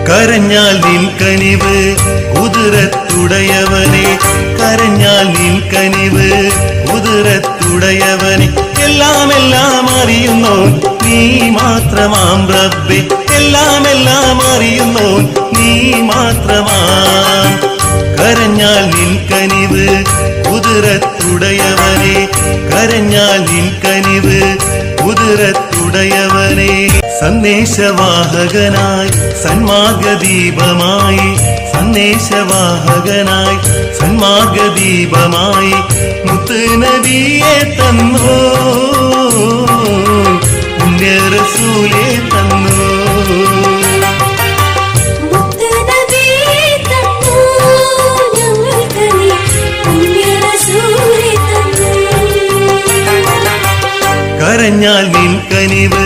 കരഞ്ഞാൽ നിൻ കനിവ് കുതിരത്തുടയവനെ, കരഞ്ഞാൽ നിൻ കനിവ് കുതിരത്തുടയവനെ, എല്ലാം എല്ലാം അറിയുന്നോൻ നീ മാത്രമാം റബ്ബേ, എല്ലാം എല്ലാം അറിയുന്നോൻ നീ മാത്രമാം. കരഞ്ഞാൽ നിൻ കനിവ് കുതിരത്തുടയവനെ, കരഞ്ഞാൽ നിൻ കനിവ് കുതിരത്തുടയവനെ. സന്ദേശവാഹകനായി സന്മാർഗദീപമായി, സന്ദേശവാഹകനായി സന്മാർഗദീപമായി മുത്ത് നബിയെ തന്നോ, പുണ്യ റസൂലേ തന്നോ. കരഞ്ഞാൽ നിൻ കനിവ്